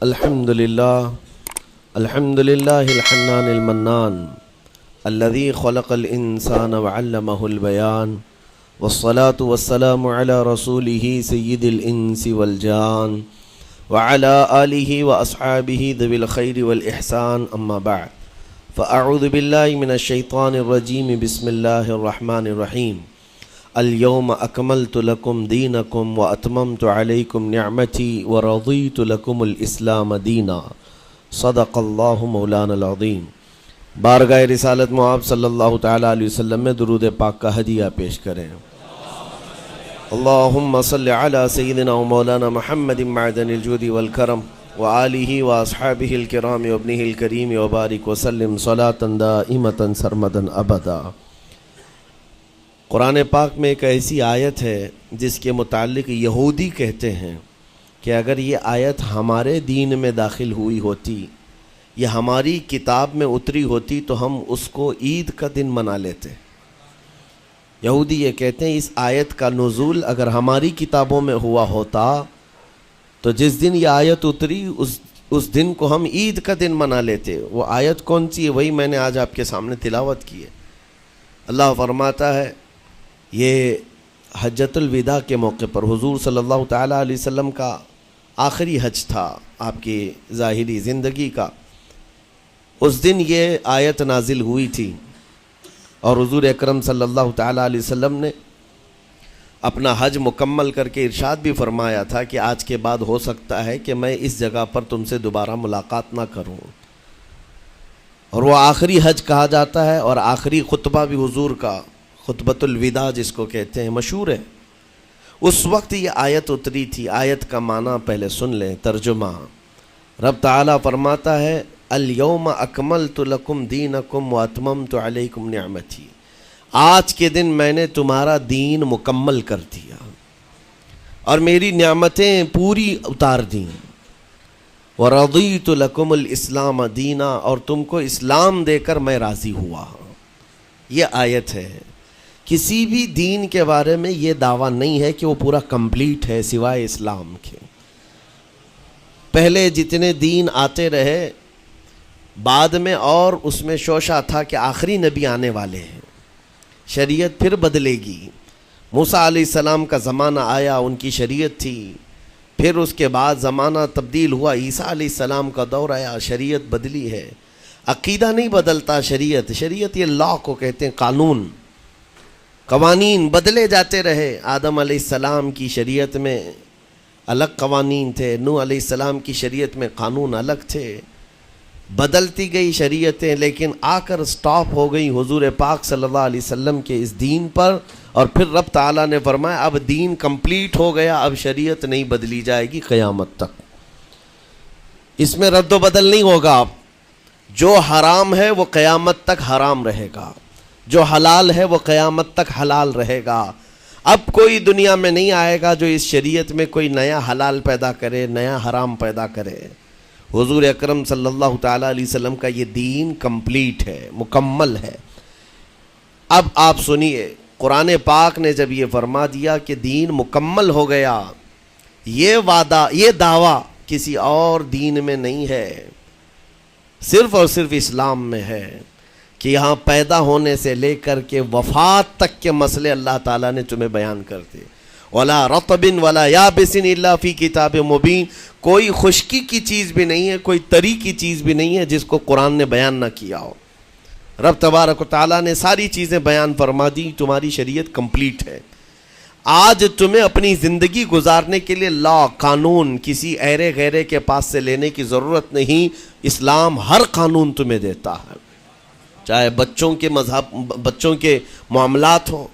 الحمد لله الحنان المنان الذي خلق الإنسان وعلمه البيان والصلاة والسلام على رسوله سيد الإنس والجان وعلى آله وأصحابه ذوي الخير والإحسان أما بعد فأعوذ بالله من الشيطان الرجيم بسم الله الرحمن الرحيم اليوم أكملت لكم دينكم وأتممت عليكم نعمتي ورضيت لكم الإسلام دينا صدق الله مولانا العظيم۔ بارگاہ رسالت معاب صلی اللہ تعالیٰ علیہ وسلم میں درود پاک کا ہدیہ پیش کریں۔ اللہم صلی علی سیدنا و مولانا محمد معدن الجود والکرم وآلہ واصحابہ الکرام وابنہ الکریم وبارک وسلم صلاة دائمة سرمدا ابدا۔ قرآن پاک میں ایک ایسی آیت ہے جس کے متعلق یہودی کہتے ہیں کہ اگر یہ آیت ہمارے دین میں داخل ہوئی ہوتی یا ہماری کتاب میں اتری ہوتی تو ہم اس کو عید کا دن منا لیتے۔ یہودی یہ کہتے ہیں اس آیت کا نزول اگر ہماری کتابوں میں ہوا ہوتا تو جس دن یہ آیت اتری اس دن کو ہم عید کا دن منا لیتے۔ وہ آیت کون سی ہے وہی میں نے آج آپ کے سامنے تلاوت کی ہے۔ اللہ فرماتا ہے یہ حجۃ الوداع کے موقع پر حضور صلی اللہ تعالیٰ علیہ وسلم کا آخری حج تھا آپ کی ظاہری زندگی کا۔ اس دن یہ آیت نازل ہوئی تھی اور حضور اکرم صلی اللہ تعالیٰ علیہ وسلم نے اپنا حج مکمل کر کے ارشاد بھی فرمایا تھا کہ آج کے بعد ہو سکتا ہے کہ میں اس جگہ پر تم سے دوبارہ ملاقات نہ کروں۔ اور وہ آخری حج کہا جاتا ہے اور آخری خطبہ بھی حضور کا خطبۃ الوداع جس کو کہتے ہیں مشہور ہے۔ اس وقت یہ آیت اتری تھی۔ آیت کا معنی پہلے سن لیں، ترجمہ۔ رب تعالیٰ فرماتا ہے الیوم اکملت لکم دینکم واتممت علیکم نعمتی، آج کے دن میں نے تمہارا دین مکمل کر دیا اور میری نعمتیں پوری اتار دیں۔ ورضیت لکم الاسلام دینا، اور تم کو اسلام دے کر میں راضی ہوا۔ یہ آیت ہے۔ کسی بھی دین کے بارے میں یہ دعویٰ نہیں ہے کہ وہ پورا کمپلیٹ ہے سوائے اسلام کے۔ پہلے جتنے دین آتے رہے بعد میں اور اس میں شوشہ تھا کہ آخری نبی آنے والے ہیں، شریعت پھر بدلے گی۔ موسیٰ علیہ السلام کا زمانہ آیا، ان کی شریعت تھی، پھر اس کے بعد زمانہ تبدیل ہوا، عیسیٰ علیہ السلام کا دور آیا، شریعت بدلی ہے۔ عقیدہ نہیں بدلتا، شریعت یہ لا کو کہتے ہیں، قانون، قوانین بدلے جاتے رہے۔ آدم علیہ السلام کی شریعت میں الگ قوانین تھے، نوح علیہ السلام کی شریعت میں قانون الگ تھے، بدلتی گئی شریعتیں، لیکن آ کر سٹاپ ہو گئی حضور پاک صلی اللہ علیہ وسلم کے اس دین پر۔ اور پھر رب تعالیٰ نے فرمایا اب دین کمپلیٹ ہو گیا، اب شریعت نہیں بدلی جائے گی قیامت تک، اس میں رد و بدل نہیں ہوگا۔ جو حرام ہے وہ قیامت تک حرام رہے گا، جو حلال ہے وہ قیامت تک حلال رہے گا۔ اب کوئی دنیا میں نہیں آئے گا جو اس شریعت میں کوئی نیا حلال پیدا کرے، نیا حرام پیدا کرے۔ حضور اکرم صلی اللہ تعالیٰ علیہ وسلم کا یہ دین کمپلیٹ ہے، مکمل ہے۔ اب آپ سنیے، قرآن پاک نے جب یہ فرما دیا کہ دین مکمل ہو گیا، یہ وعدہ، یہ دعویٰ کسی اور دین میں نہیں ہے، صرف اور صرف اسلام میں ہے کہ یہاں پیدا ہونے سے لے کر کے وفات تک کے مسئلے اللہ تعالیٰ نے تمہیں بیان کر دیے۔ وَلَا رَطْبٍ وَلَا يَابِسٍ إِلَّا فِي كِتَابٍ مُبِينٍ، کوئی خشکی کی چیز بھی نہیں ہے، کوئی تری کی چیز بھی نہیں ہے جس کو قرآن نے بیان نہ کیا ہو۔ رب تبارک و تعالیٰ نے ساری چیزیں بیان فرما دی، تمہاری شریعت کمپلیٹ ہے۔ آج تمہیں اپنی زندگی گزارنے کے لیے لا، قانون کسی ایرے غیرے کے پاس سے لینے کی ضرورت نہیں۔ اسلام ہر قانون تمہیں دیتا ہے، چاہے بچوں کے معاملات ہوں،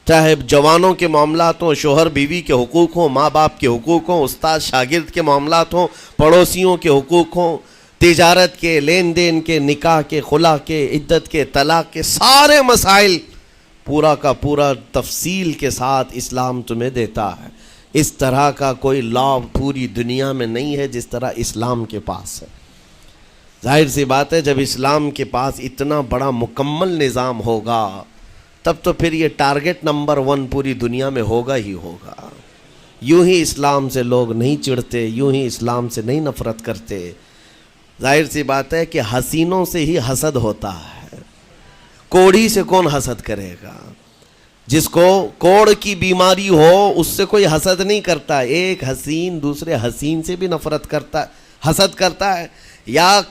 چاہے جوانوں کے معاملات ہوں، شوہر بیوی کے حقوق ہوں، ماں باپ کے حقوق ہوں، استاد شاگرد کے معاملات ہوں، پڑوسیوں کے حقوق ہوں، تجارت کے، لین دین کے، نکاح کے، خلا کے، عدت کے، طلاق کے، سارے مسائل پورا کا پورا تفصیل کے ساتھ اسلام تمہیں دیتا ہے۔ اس طرح کا کوئی لا پوری دنیا میں نہیں ہے جس طرح اسلام کے پاس ہے۔ ظاہر سی بات ہے جب اسلام کے پاس اتنا بڑا مکمل نظام ہوگا تب تو پھر یہ ٹارگٹ نمبر 1 پوری دنیا میں ہوگا ہی ہوگا۔ یوں ہی اسلام سے لوگ نہیں چڑھتے، یوں ہی اسلام سے نہیں نفرت کرتے۔ ظاہر سی بات ہے کہ حسینوں سے ہی حسد ہوتا ہے، کوڑھی سے کون حسد کرے گا؟ جس کو کوڑ کی بیماری ہو اس سے کوئی حسد نہیں کرتا، ایک حسین دوسرے حسین سے بھی نفرت کرتا، حسد کرتا ہے، یا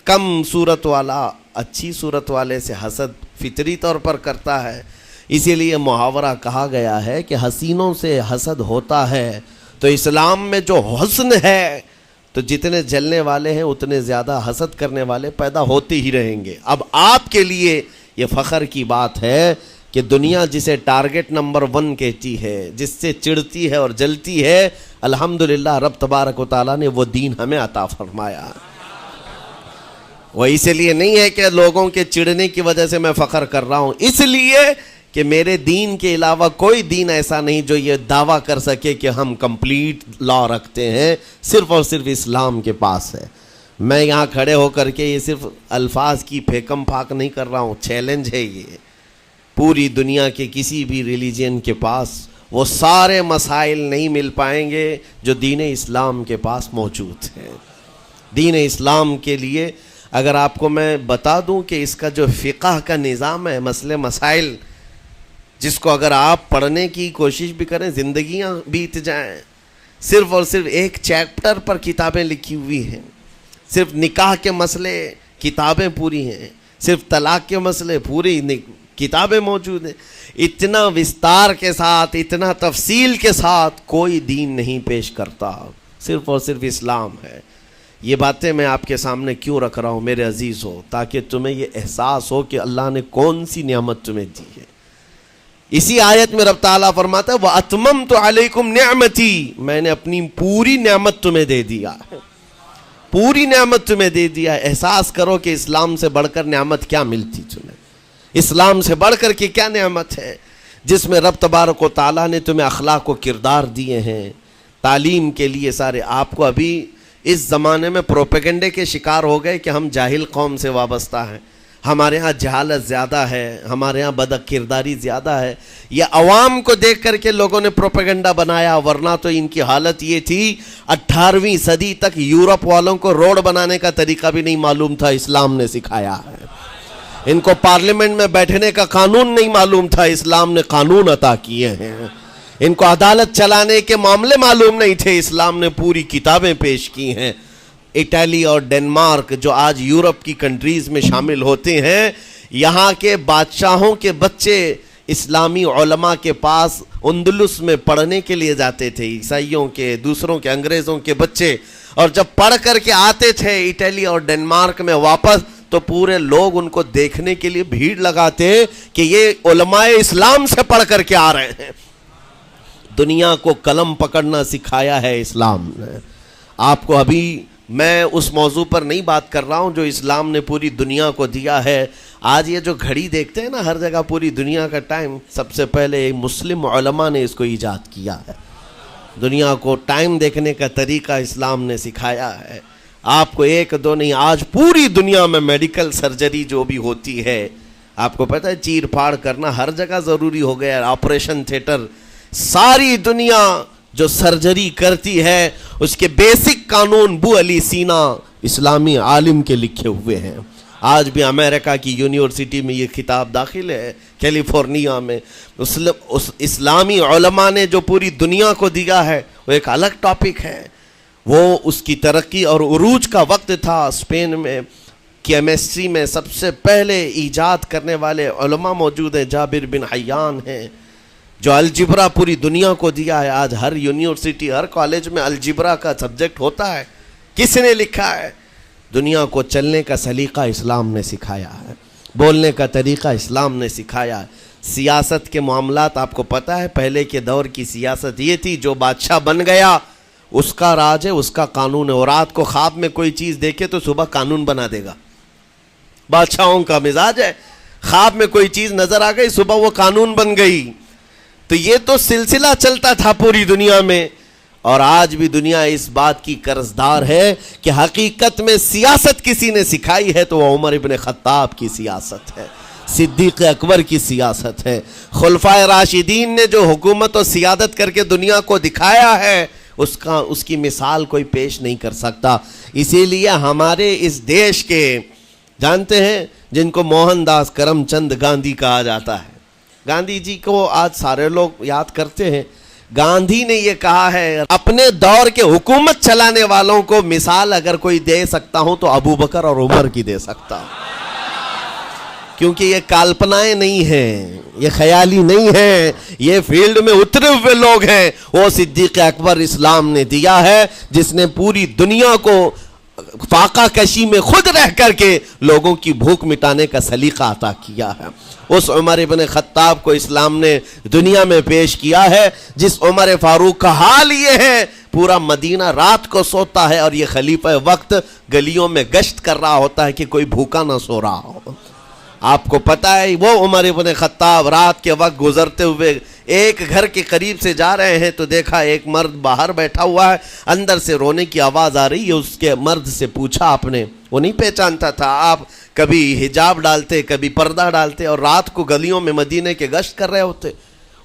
کم صورت والا اچھی صورت والے سے حسد فطری طور پر کرتا ہے۔ اسی لیے محاورہ کہا گیا ہے کہ حسینوں سے حسد ہوتا ہے، تو اسلام میں جو حسن ہے تو جتنے جلنے والے ہیں اتنے زیادہ حسد کرنے والے پیدا ہوتے ہی رہیں گے۔ اب آپ کے لیے یہ فخر کی بات ہے کہ دنیا جسے ٹارگٹ نمبر 1 کہتی ہے، جس سے چڑھتی ہے اور جلتی ہے، الحمدللہ رب تبارک و تعالیٰ نے وہ دین ہمیں عطا فرمایا۔ وہ اس لیے نہیں ہے کہ لوگوں کے چڑھنے کی وجہ سے میں فخر کر رہا ہوں، اس لیے کہ میرے دین کے علاوہ کوئی دین ایسا نہیں جو یہ دعویٰ کر سکے کہ ہم کمپلیٹ لا رکھتے ہیں، صرف اور صرف اسلام کے پاس ہے۔ میں یہاں کھڑے ہو کر کے یہ صرف الفاظ کی پھیکم پھاک نہیں کر رہا ہوں، چیلنج ہے یہ۔ پوری دنیا کے کسی بھی ریلیجن کے پاس وہ سارے مسائل نہیں مل پائیں گے جو دین اسلام کے پاس موجود ہیں۔ دین اسلام کے لیے اگر آپ کو میں بتا دوں کہ اس کا جو فقہ کا نظام ہے، مسئلے مسائل، جس کو اگر آپ پڑھنے کی کوشش بھی کریں زندگیاں بیت جائیں، صرف اور صرف ایک چیپٹر پر کتابیں لکھی ہوئی ہیں، صرف نکاح کے مسئلے کتابیں پوری ہیں، صرف طلاق کے مسئلے پوری کتابیں موجود ہیں۔ اتنا وستار کے ساتھ، اتنا تفصیل کے ساتھ کوئی دین نہیں پیش کرتا، صرف اور صرف اسلام ہے۔ یہ باتیں میں آپ کے سامنے کیوں رکھ رہا ہوں میرے عزیز ہو؟ تاکہ تمہیں یہ احساس ہو کہ اللہ نے کون سی نعمت تمہیں دی ہے۔ اسی آیت میں رب تعالیٰ فرماتا ہے وَأَتْمَمْتُ عَلَيْكُمْ نِعْمَتِي، میں نے اپنی پوری نعمت تمہیں دے دیا ہے، پوری نعمت تمہیں دے دیا ہے۔ احساس کرو کہ اسلام سے بڑھ کر نعمت کیا ملتی تمہیں، اسلام سے بڑھ کر کے کیا نعمت ہے، جس میں رب تبارک و تعالیٰ نے تمہیں اخلاق و کردار دیے ہیں، تعلیم کے لیے سارے۔ آپ کو ابھی اس زمانے میں پروپیگنڈے کے شکار ہو گئے کہ ہم جاہل قوم سے وابستہ ہیں، ہمارے ہاں جہالت زیادہ ہے، ہمارے ہاں بد کرداری زیادہ ہے۔ یہ عوام کو دیکھ کر کے لوگوں نے پروپیگنڈا بنایا، ورنہ تو ان کی حالت یہ تھی 18ویں صدی تک یورپ والوں کو روڈ بنانے کا طریقہ بھی نہیں معلوم تھا، اسلام نے سکھایا ہے۔ ان کو پارلیمنٹ میں بیٹھنے کا قانون نہیں معلوم تھا، اسلام نے قانون عطا کیے ہیں۔ ان کو عدالت چلانے کے معاملے معلوم نہیں تھے، اسلام نے پوری کتابیں پیش کی ہیں۔ اٹلی اور ڈنمارک جو آج یورپ کی کنٹریز میں شامل ہوتے ہیں، یہاں کے بادشاہوں کے بچے اسلامی علماء کے پاس اندلس میں پڑھنے کے لیے جاتے تھے، عیسائیوں کے، دوسروں کے، انگریزوں کے بچے، اور جب پڑھ کر کے آتے تھے اٹلی اور ڈنمارک میں واپس تو پورے لوگ ان کو دیکھنے کے لیے بھیڑ لگاتے کہ یہ علماء اسلام سے پڑھ کر کے آ رہے ہیں۔ دنیا کو قلم پکڑنا سکھایا ہے اسلام نے۔ آپ کو ابھی میں اس موضوع پر نہیں بات کر رہا ہوں جو اسلام نے پوری دنیا کو دیا ہے۔ آج یہ جو گھڑی دیکھتے ہیں نا ہر جگہ پوری دنیا کا ٹائم، سب سے پہلے مسلم علماء نے اس کو ایجاد کیا ہے۔ دنیا کو ٹائم دیکھنے کا طریقہ اسلام نے سکھایا ہے۔ آپ کو ایک دو نہیں، آج پوری دنیا میں میڈیکل سرجری جو بھی ہوتی ہے، آپ کو پتہ ہے چیر پھاڑ کرنا ہر جگہ ضروری ہو گیا ہے، آپریشن تھیٹر، ساری دنیا جو سرجری کرتی ہے اس کے بیسک قانون بو علی سینا اسلامی عالم کے لکھے ہوئے ہیں۔ آج بھی امریکہ کی یونیورسٹی میں یہ کتاب داخل ہے، کیلیفورنیا میں۔ اسلامی علماء نے جو پوری دنیا کو دیا ہے وہ ایک الگ ٹاپک ہے۔ وہ اس کی ترقی اور عروج کا وقت تھا۔ اسپین میں کیمسٹری میں سب سے پہلے ایجاد کرنے والے علماء موجود ہیں، جابر بن حیان ہیں، جو الجبرا پوری دنیا کو دیا ہے۔ آج ہر یونیورسٹی، ہر کالج میں الجبرا کا سبجیکٹ ہوتا ہے۔ کس نے لکھا ہے؟ دنیا کو چلنے کا سلیقہ اسلام نے سکھایا ہے، بولنے کا طریقہ اسلام نے سکھایا ہے۔ سیاست کے معاملات آپ کو پتہ ہے، پہلے کے دور کی سیاست یہ تھی جو بادشاہ بن گیا اس کا راج ہے، اس کا قانون ہے، اور رات کو خواب میں کوئی چیز دیکھے تو صبح قانون بنا دے گا۔ بادشاہوں کا مزاج ہے، خواب میں کوئی چیز نظر آ گئی صبح وہ قانون بن گئی۔ تو یہ تو سلسلہ چلتا تھا پوری دنیا میں، اور آج بھی دنیا اس بات کی قرضدار ہے کہ حقیقت میں سیاست کسی نے سکھائی ہے تو وہ عمر ابن خطاب کی سیاست ہے۔ صدیق اکبر کی سیاست ہے۔ خلفائے راشدین نے جو حکومت و سیادت کر کے دنیا کو دکھایا ہے اس کی مثال کوئی پیش نہیں کر سکتا۔ اسی لیے ہمارے اس دیش کے جانتے ہیں جن کو موہن داس کرم چند گاندھی کہا جاتا ہے، گاندھی جی کو آج سارے لوگ یاد کرتے ہیں۔ گاندھی نے یہ کہا ہے اپنے دور کے حکومت چلانے والوں کو مثال اگر کوئی دے سکتا ہوں تو ابو بکر اور عمر کی دے سکتا ہوں، کیونکہ یہ کالپنائیں نہیں ہیں، یہ خیالی نہیں ہیں، یہ فیلڈ میں اترے ہوئے لوگ ہیں۔ وہ صدیق اکبر اسلام نے دیا ہے جس نے پوری دنیا کو فاقہ کشی میں خود رہ کر کے لوگوں کی بھوک مٹانے کا سلیقہ عطا کیا ہے۔ اس عمر ابن خطاب کو اسلام نے دنیا میں پیش کیا ہے جس عمر فاروق کا حال یہ ہے پورا مدینہ رات کو سوتا ہے اور یہ خلیفہ وقت گلیوں میں گشت کر رہا ہوتا ہے کہ کوئی بھوکا نہ سو رہا ہو۔ آپ کو پتہ ہے وہ عمر ابن خطاب رات کے وقت گزرتے ہوئے ایک گھر کے قریب سے جا رہے ہیں تو دیکھا ایک مرد باہر بیٹھا ہوا ہے، اندر سے رونے کی آواز آ رہی ہے۔ اس کے مرد سے پوچھا آپ نے، وہ نہیں پہچانتا تھا، آپ کبھی حجاب ڈالتے کبھی پردہ ڈالتے اور رات کو گلیوں میں مدینے کے گشت کر رہے ہوتے۔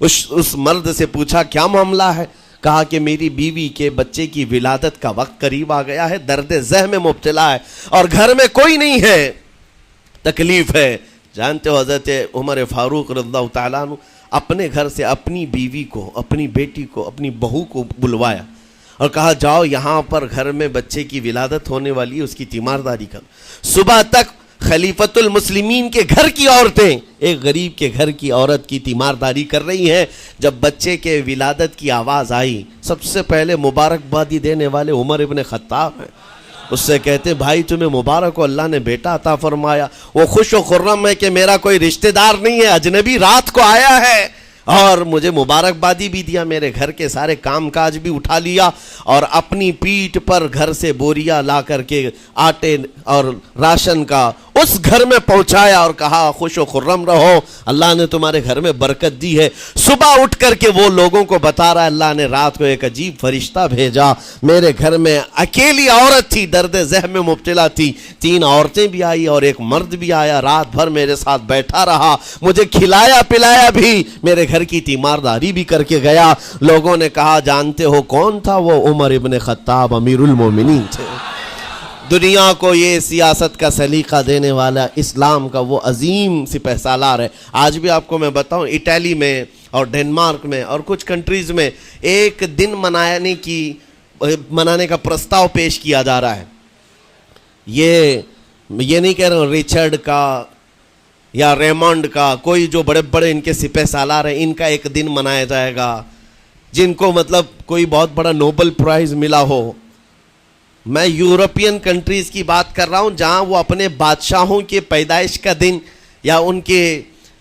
اس مرد سے پوچھا کیا معاملہ ہے؟ کہا کہ میری بیوی کے بچے کی ولادت کا وقت قریب آ گیا ہے، درد ذہ میں مبتلا ہے اور گھر میں کوئی نہیں ہے، تکلیف ہے۔ جانتے ہو حضرت عمر فاروق رضی اللہ تعالیٰ عنہ اپنے گھر سے اپنی بیوی کو، اپنی بیٹی کو، اپنی بہو کو بلوایا اور کہا جاؤ یہاں پر گھر میں بچے کی ولادت ہونے والی ہے، اس کی تیمارداری کر۔ صبح تک خلیفۃ المسلمین کے گھر کی عورتیں ایک غریب کے گھر کی عورت کی تیمارداری کر رہی ہیں۔ جب بچے کے ولادت کی آواز آئی سب سے پہلے مبارکبادی دینے والے عمر ابن خطاب ہیں۔ اس سے کہتے بھائی تمہیں مبارک ہو، اللہ نے بیٹا عطا فرمایا۔ وہ خوش و خرم ہے کہ میرا کوئی رشتہ دار نہیں ہے، اجنبی رات کو آیا ہے اور مجھے مبارکبادی بھی دیا، میرے گھر کے سارے کام کاج بھی اٹھا لیا اور اپنی پیٹھ پر گھر سے بوریا لا کر کے آٹے اور راشن کا اس گھر میں پہنچایا اور کہا خوش و خرم رہو، اللہ نے تمہارے گھر میں برکت دی ہے۔ صبح اٹھ کر کے وہ لوگوں کو بتا رہا ہے اللہ نے رات کو ایک عجیب فرشتہ بھیجا، میرے گھر میں اکیلی عورت تھی، درد ذہ میں مبتلا تھی، 3 عورتیں بھی آئی اور ایک مرد بھی آیا، رات بھر میرے ساتھ بیٹھا رہا، مجھے کھلایا پلایا بھی، میرے گھر کی تیمارداری بھی کر کے گیا۔ لوگوں نے کہا جانتے ہو کون تھا؟ وہ عمر ابن خطاب امیر المومنین تھے۔ دنیا کو یہ سیاست کا سلیقہ دینے والا اسلام کا وہ عظیم سپہ سالار ہے۔ آج بھی آپ کو میں بتاؤں اٹلی میں اور ڈنمارک میں اور کچھ کنٹریز میں ایک دن منانے کا پرستاؤ پیش کیا جا رہا ہے۔ یہ نہیں کہہ رہا ہوں ریچرڈ کا یا ریمونڈ کا، کوئی جو بڑے بڑے ان کے سپہ سالار ہیں ان کا ایک دن منایا جائے گا جن کو مطلب کوئی بہت بڑا نوبل پرائز ملا ہو۔ میں یورپین کنٹریز کی بات کر رہا ہوں جہاں وہ اپنے بادشاہوں کے پیدائش کا دن یا ان کے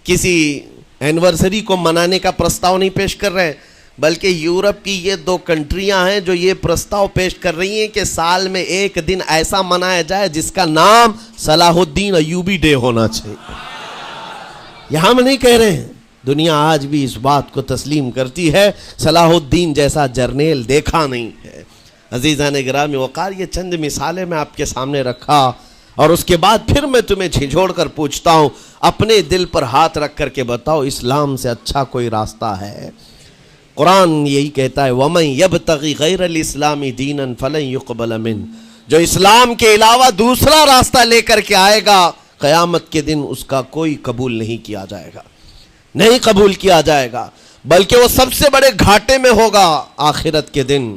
کسی اینیورسری کو منانے کا پرستاؤ نہیں پیش کر رہے، بلکہ یورپ کی یہ 2 کنٹریاں ہیں جو یہ پرستاؤ پیش کر رہی ہیں کہ سال میں ایک دن ایسا منایا جائے جس کا نام صلاح الدین ایوبی ڈے ہونا چاہیے۔ یہ ہم نہیں کہہ رہے ہیں، دنیا آج بھی اس بات کو تسلیم کرتی ہے، صلاح الدین جیسا جرنیل دیکھا نہیں ہے۔ عزیزان گرامی وقار، یہ چند مثالیں میں آپ کے سامنے رکھا اور اس کے بعد پھر میں تمہیں جھنجھوڑ کر پوچھتا ہوں، اپنے دل پر ہاتھ رکھ کر کے بتاؤ اسلام سے اچھا کوئی راستہ ہے؟ قرآن یہی کہتا ہے وَمَن يَبْتَغِ غَيْرَ الْإِسْلَامِ دِينًا فَلَن يُقْبَلَ مِنْهُ، جو اسلام کے علاوہ دوسرا راستہ لے کر کے آئے گا قیامت کے دن اس کا کوئی قبول نہیں کیا جائے گا، نہیں قبول کیا جائے گا، بلکہ وہ سب سے بڑے گھاٹے میں ہوگا، آخرت کے دن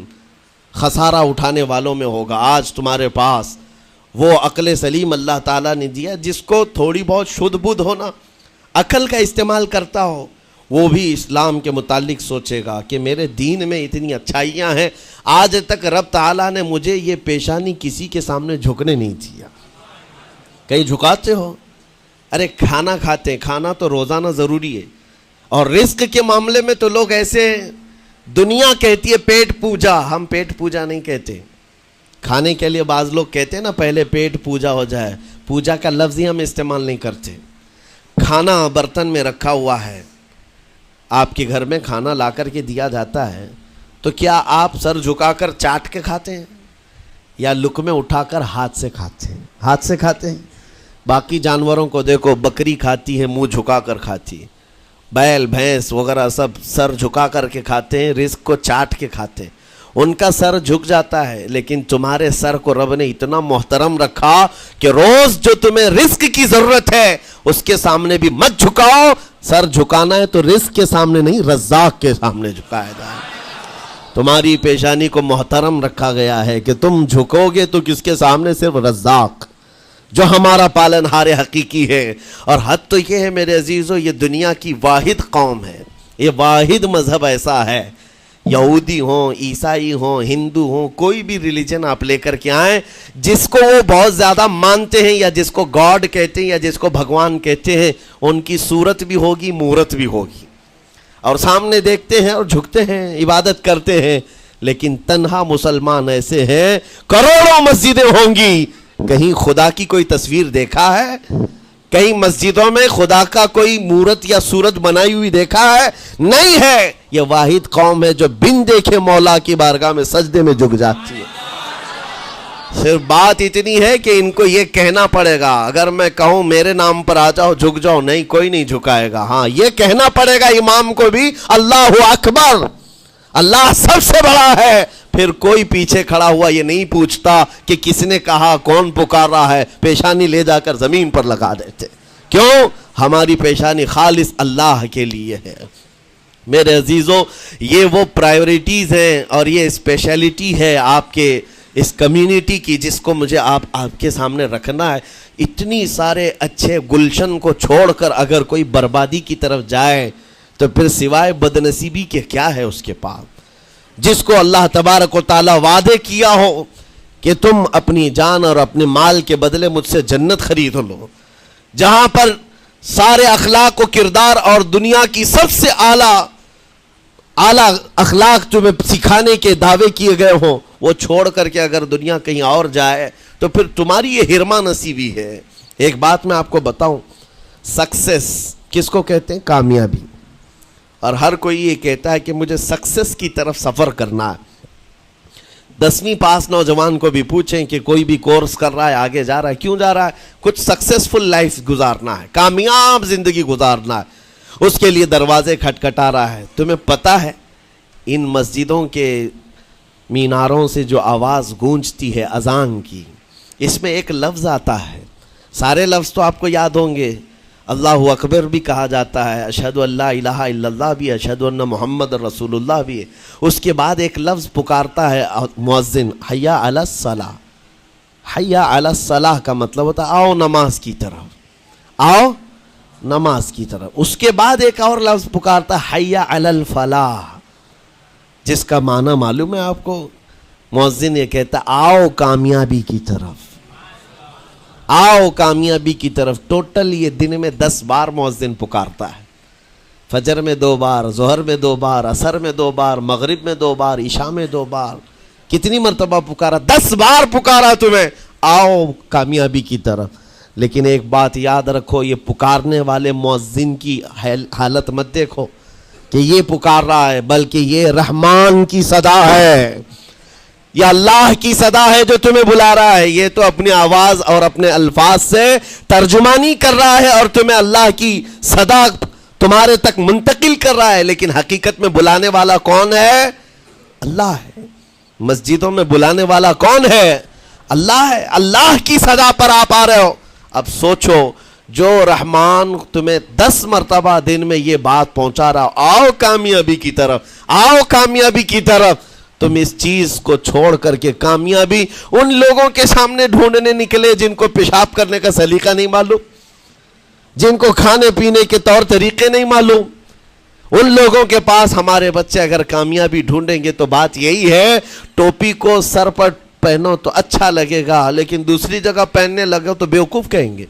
خسارہ اٹھانے والوں میں ہوگا۔ آج تمہارے پاس وہ عقل سلیم اللہ تعالیٰ نے دیا، جس کو تھوڑی بہت شدھ بدھ ہونا، عقل کا استعمال کرتا ہو، وہ بھی اسلام کے متعلق سوچے گا کہ میرے دین میں اتنی اچھائیاں ہیں، آج تک رب تعالیٰ نے مجھے یہ پیشانی کسی کے سامنے جھکنے نہیں دیا۔ کہیں جھکاتے ہو؟ ارے کھانا کھاتے ہیں، کھانا تو روزانہ ضروری ہے، اور رزق کے معاملے میں تو لوگ ایسے، دنیا کہتی ہے پیٹ پوجا، ہم پیٹ پوجا نہیں کہتے۔ کھانے کے لیے بعض لوگ کہتے ہیں نا پہلے پیٹ پوجا ہو جائے، پوجا کا لفظ ہی ہم استعمال نہیں کرتے۔ کھانا برتن میں رکھا ہوا ہے، آپ کے گھر میں کھانا لا کر کے دیا جاتا ہے، تو کیا آپ سر جھکا کر چاٹ کے کھاتے ہیں یا لقمے اٹھا کر ہاتھ سے کھاتے ہیں؟ ہاتھ سے کھاتے ہیں۔ باقی جانوروں کو دیکھو، بکری کھاتی ہے منہ جھکا کر کھاتی ہے، بیل بھینس وغیرہ سب سر جھکا کر کے کھاتے ہیں، رزق کو چاٹ کے کھاتے ہیں، ان کا سر جھک جاتا ہے، لیکن تمہارے سر کو رب نے اتنا محترم رکھا کہ روز جو تمہیں رزق کی ضرورت ہے اس کے سامنے بھی مت جھکاؤ. سر جھکانا ہے تو رزق کے سامنے نہیں، رزاق کے سامنے جھکایا جائے. تمہاری پیشانی کو محترم رکھا گیا ہے کہ تم جھکو گے تو کس کے سامنے؟ صرف رزاق جو ہمارا پالنہار حقیقی ہے. اور حد تو یہ ہے میرے عزیزو، یہ دنیا کی واحد قوم ہے، یہ واحد مذہب ایسا ہے، یہودی ہوں، عیسائی ہوں، ہندو ہوں، کوئی بھی ریلیجن آپ لے کر کے آئیں، جس کو وہ بہت زیادہ مانتے ہیں یا جس کو گاڈ کہتے ہیں یا جس کو بھگوان کہتے ہیں، ان کی صورت بھی ہوگی، مورت بھی ہوگی، اور سامنے دیکھتے ہیں اور جھکتے ہیں، عبادت کرتے ہیں. لیکن تنہا مسلمان ایسے ہیں، کروڑوں مسجدیں ہوں گی، کہیں خدا کی کوئی تصویر دیکھا ہے؟ کہیں مسجدوں میں خدا کا کوئی مورت یا صورت بنائی ہوئی دیکھا ہے؟ نہیں ہے. یہ واحد قوم ہے جو بن دیکھے مولا کی بارگاہ میں سجدے میں جھک جاتی ہے. صرف بات اتنی ہے کہ ان کو یہ کہنا پڑے گا، اگر میں کہوں میرے نام پر آ جاؤ جھک جاؤ، نہیں، کوئی نہیں جھکائے گا. ہاں، یہ کہنا پڑے گا امام کو بھی، اللہ اکبر، اللہ سب سے بڑا ہے. پھر کوئی پیچھے کھڑا ہوا یہ نہیں پوچھتا کہ کس نے کہا، کون پکار رہا ہے، پیشانی لے جا کر زمین پر لگا دیتے. کیوں؟ ہماری پیشانی خالص اللہ کے لیے ہے. میرے عزیزو، یہ وہ پرائیورٹیز ہیں اور یہ اسپیشلٹی ہے آپ کے اس کمیونٹی کی، جس کو مجھے آپ کے سامنے رکھنا ہے. اتنی سارے اچھے گلشن کو چھوڑ کر اگر کوئی بربادی کی طرف جائے تو پھر سوائے بدنصیبی کے کیا ہے اس کے پاس؟ جس کو اللہ تبارک و تعالیٰ وعدے کیا ہو کہ تم اپنی جان اور اپنے مال کے بدلے مجھ سے جنت خرید لو، جہاں پر سارے اخلاق و کردار اور دنیا کی سب سے اعلیٰ اخلاق تمہیں سکھانے کے دعوے کیے گئے ہوں، وہ چھوڑ کر کے اگر دنیا کہیں اور جائے تو پھر تمہاری یہ ہرما نصیبی ہے. ایک بات میں آپ کو بتاؤں، سکسیس کس کو کہتے ہیں؟ کامیابی. اور ہر کوئی یہ کہتا ہے کہ مجھے سکسیس کی طرف سفر کرنا ہے. 10ویں پاس نوجوان کو بھی پوچھیں کہ کوئی بھی کورس کر رہا ہے، آگے جا رہا ہے، کیوں جا رہا ہے؟ کچھ سکسیسفل لائف گزارنا ہے، کامیاب زندگی گزارنا ہے، اس کے لیے دروازے کھٹکھٹا رہا ہے. تمہیں پتہ ہے ان مسجدوں کے میناروں سے جو آواز گونجتی ہے اذان کی، اس میں ایک لفظ آتا ہے، سارے لفظ تو آپ کو یاد ہوں گے، اللہ اکبر بھی کہا جاتا ہے، اشہد ان لا الہ الا اللہ بھی، اشہد ان محمد رسول اللہ بھی ہے. اس کے بعد ایک لفظ پکارتا ہے مؤذن، حی علی الصلاۃ. حی علی الصلاۃ کا مطلب ہوتا ہے آؤ نماز کی طرف، آؤ نماز کی طرف. اس کے بعد ایک اور لفظ پکارتا ہے حی علی الفلاح، جس کا معنی معلوم ہے آپ کو؟ مؤذن یہ کہتا ہے آؤ کامیابی کی طرف، آؤ کامیابی کی طرف. ٹوٹل یہ دن میں 10 بار مؤذن پکارتا ہے. فجر میں 2 بار، ظہر میں 2 بار، عصر میں 2 بار، مغرب میں 2 بار، عشاء میں 2 بار. کتنی مرتبہ پکارا؟ 10 بار پکارا تمہیں، آؤ کامیابی کی طرف. لیکن ایک بات یاد رکھو، یہ پکارنے والے مؤذن کی حالت مت دیکھو کہ یہ پکار رہا ہے، بلکہ یہ رحمان کی صدا ہے، یہ اللہ کی صدا ہے جو تمہیں بلا رہا ہے. یہ تو اپنی آواز اور اپنے الفاظ سے ترجمانی کر رہا ہے اور تمہیں اللہ کی صدا تمہارے تک منتقل کر رہا ہے. لیکن حقیقت میں بلانے والا کون ہے؟ اللہ ہے. مسجدوں میں بلانے والا کون ہے؟ اللہ ہے. اللہ کی صدا پر آپ آ رہے ہو. اب سوچو، جو رحمان تمہیں 10 مرتبہ دن میں یہ بات پہنچا رہا، آؤ کامیابی کی طرف، آؤ کامیابی کی طرف، تم اس چیز کو چھوڑ کر کے کامیابی ان لوگوں کے سامنے ڈھونڈنے نکلے جن کو پیشاب کرنے کا سلیقہ نہیں معلوم، جن کو کھانے پینے کے طور طریقے نہیں معلوم. ان لوگوں کے پاس ہمارے بچے اگر کامیابی ڈھونڈیں گے تو بات یہی ہے، ٹوپی کو سر پر پہنو تو اچھا لگے گا، لیکن دوسری جگہ پہننے لگو تو بیوقوف کہیں گے،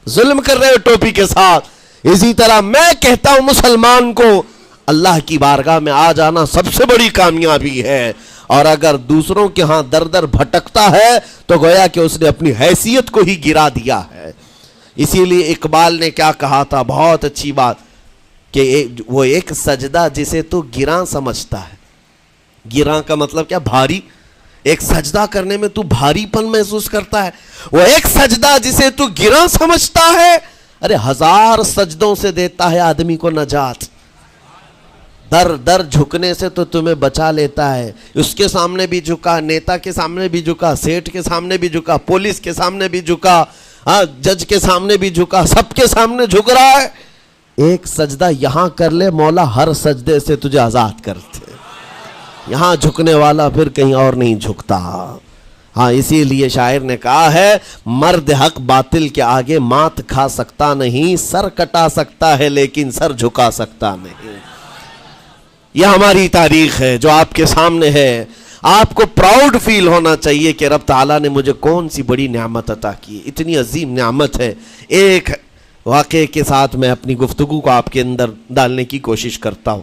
ظلم کر رہے ہو ٹوپی کے ساتھ. اسی طرح میں کہتا ہوں مسلمان کو اللہ کی بارگاہ میں آ جانا سب سے بڑی کامیابی ہے. اور اگر دوسروں کے ہاں در در بھٹکتا ہے تو گویا کہ اس نے اپنی حیثیت کو ہی گرا دیا ہے. اسی لیے اقبال نے کیا کہا تھا، بہت اچھی بات، کہ وہ ایک سجدہ جسے تو گراں سمجھتا ہے. گراں کا مطلب کیا؟ بھاری. ایک سجدہ کرنے میں تو بھاری پن محسوس کرتا ہے، وہ ایک سجدہ جسے تو گراں سمجھتا ہے، ارے 1000 سجدوں سے دیتا ہے آدمی کو نجات۔ در در جھکنے سے تو تمہیں بچا لیتا ہے۔ اس کے سامنے بھی جھکا، نیتا کے سامنے بھی جھکا، سیٹھ کے سامنے بھی جھکا، پولیس کے سامنے بھی جھکا، جج کے سامنے بھی جھکا، سب کے سامنے جھک رہا ہے۔ ایک سجدہ یہاں کر لے، مولا ہر سجدے سے تجھے آزاد کرتے۔ یہاں جھکنے والا پھر کہیں اور نہیں جھکتا۔ ہاں اسی لیے شاعر نے کہا ہے، مرد حق باطل کے آگے مات کھا سکتا نہیں، سر کٹا سکتا ہے لیکن سر جھکا سکتا نہیں۔ یہ ہماری تاریخ ہے جو آپ کے سامنے ہے۔ آپ کو پراؤڈ فیل ہونا چاہیے کہ رب تعالیٰ نے مجھے کون سی بڑی نعمت عطا کی، اتنی عظیم نعمت ہے۔ ایک واقعے کے ساتھ میں اپنی گفتگو کو آپ کے اندر ڈالنے کی کوشش کرتا ہوں۔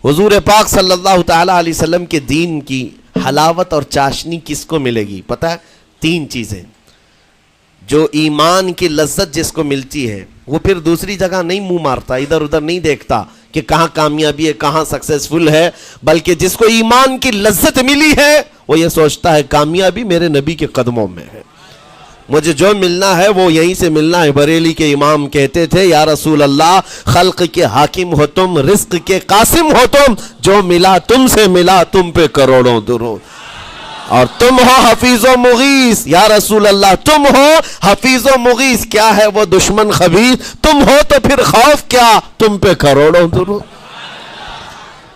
حضور پاک صلی اللہ تعالیٰ علیہ وسلم کے دین کی حلاوت اور چاشنی کس کو ملے گی پتہ ہے؟ 3 چیزیں۔ جو ایمان کی لذت جس کو ملتی ہے وہ پھر دوسری جگہ نہیں منہ مارتا، ادھر ادھر نہیں دیکھتا کہ کہاں کامیابی ہے، کہاں سکسیسفل ہے، بلکہ جس کو ایمان کی لذت ملی ہے وہ یہ سوچتا ہے کامیابی میرے نبی کے قدموں میں ہے، مجھے جو ملنا ہے وہ یہیں سے ملنا ہے۔ بریلی کے امام کہتے تھے، یا رسول اللہ خلق کے حاکم ہو تم، رزق کے قاسم ہو تم، جو ملا تم سے ملا تم پہ کروڑوں درود، اور تم ہو حفیظ و مغیث، یا رسول اللہ تم ہو حفیظ و مغیث، کیا ہے وہ دشمن خبیث، تم ہو تو پھر خوف کیا، تم پہ کروڑوں درود۔